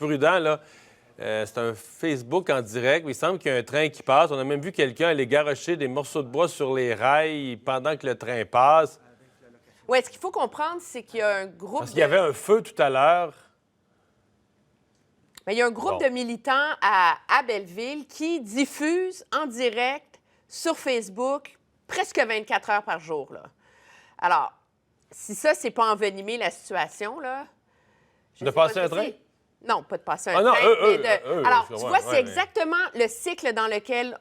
prudent, là. C'est un Facebook en direct. Il semble qu'il y a un train qui passe. On a même vu quelqu'un aller garrocher des morceaux de bois sur les rails pendant que le train passe. Oui, ce qu'il faut comprendre, c'est qu'il y a un groupe... Parce qu'il y avait un feu tout à l'heure. Bien, il y a un groupe de militants à Belleville qui diffusent en direct sur Facebook presque 24 heures par jour, là. Alors, si ça, c'est pas envenimer la situation, là... De passer un train? Non, pas de passer un Ah non, train. Alors, tu vois, c'est mais... exactement le cycle dans lequel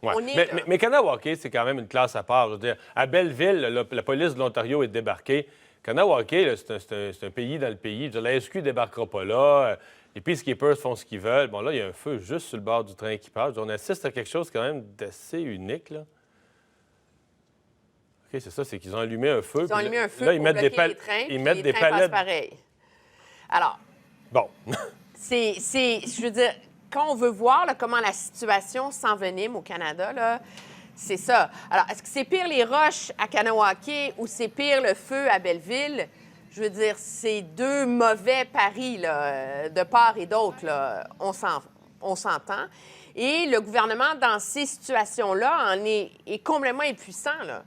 on est. Mais Kanawake, c'est quand même une classe à part. Je veux dire, à Belleville, la police de l'Ontario est débarquée. Kanawake, c'est un pays dans le pays. Je veux dire, la SQ ne débarquera pas là. Les peacekeepers font ce qu'ils veulent. Bon, là, il y a un feu juste sur le bord du train qui passe. On assiste à quelque chose quand même d'assez unique, là. OK, c'est ça, c'est qu'ils ont allumé un feu. Ils ont allumé un feu là, pour bloquer les trains, ils mettent les des trains palettes. passent pareil. Alors... Bon. je veux dire, quand on veut voir là, comment la situation s'envenime au Canada, là, c'est ça. Alors, est-ce que c'est pire les roches à Kanawake ou c'est pire le feu à Belleville? Je veux dire, c'est deux mauvais paris, là, de part et d'autre, là. On s'entend. Et le gouvernement, dans ces situations-là, est complètement impuissant, là.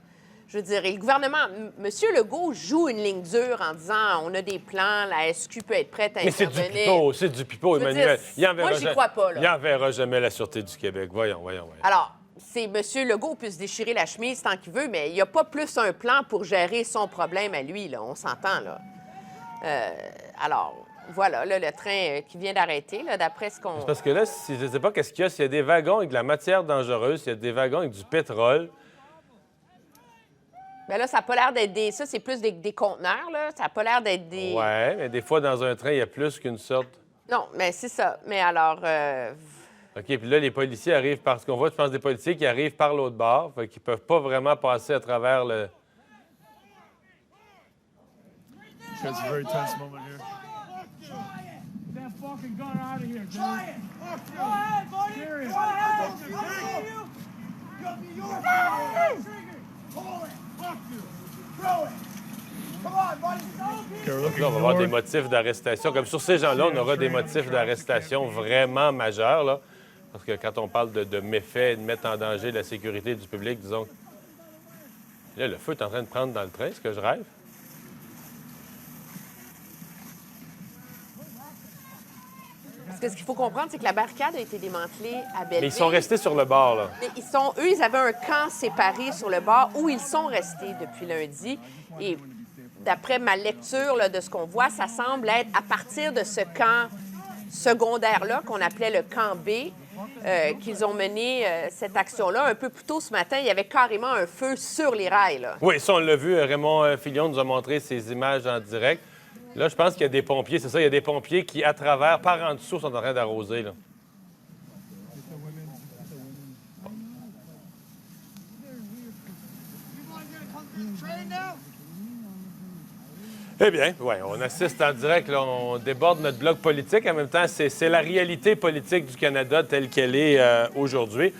Je veux dire, et le gouvernement, M. Legault joue une ligne dure en disant on a des plans, la SQ peut être prête à intervenir. C'est du pipeau, Emmanuel. Moi, j'y crois pas, là. Il n'enverra jamais la Sûreté du Québec. Voyons. Alors, M. Legault peut se déchirer la chemise tant qu'il veut, mais il n'y a pas plus un plan pour gérer son problème à lui, là. On s'entend, là. Alors, voilà, là, le train qui vient d'arrêter, là, d'après ce qu'on... C'est parce que là, je ne sais pas qu'est-ce qu'il y a. S'il y a des wagons avec de la matière dangereuse, s'il y a des wagons avec du pétrole... Bien là, ça n'a pas l'air d'être des... Ça, c'est plus des conteneurs, là. Ça n'a pas l'air d'être des... Oui, mais des fois, dans un train, il y a plus qu'une sorte... Non, mais c'est ça. Mais alors... OK, puis là, les policiers arrivent parce qu'on voit, je pense, des policiers qui arrivent par l'autre bord, fait qu'ils ne peuvent pas vraiment passer à travers le... It's a very tense moment here. That fucking gun out of here, dude. Try it. Go ahead, buddy. Serious. Go ahead. You'll be yours. Trigger. Pull it. Fuck you. Throw it. Come on, buddy. Là, on va avoir des motifs d'arrestation. Comme sur ces gens-là, on aura des motifs d'arrestation vraiment majeurs, là. Parce que quand on parle de méfaits, de mettre en danger la sécurité du public, disons... Là, le feu est en train de prendre dans le train, est-ce que je rêve? Parce que ce qu'il faut comprendre, c'est que la barricade a été démantelée à Belleville. Mais ils sont restés sur le bord, là. Eux, ils avaient un camp séparé sur le bord où ils sont restés depuis lundi. Et d'après ma lecture là, de ce qu'on voit, ça semble être à partir de ce camp secondaire-là, qu'on appelait le camp B, qu'ils ont mené cette action-là. Un peu plus tôt ce matin, il y avait carrément un feu sur les rails, là. Oui, ça, on l'a vu. Raymond Filion nous a montré ces images en direct. Là, je pense qu'il y a des pompiers, c'est ça, il y a des pompiers qui, à travers, par en dessous, sont en train d'arroser, là. Eh bien, oui, on assiste en direct, là, on déborde notre bloc politique. En même temps, c'est la réalité politique du Canada telle qu'elle est aujourd'hui.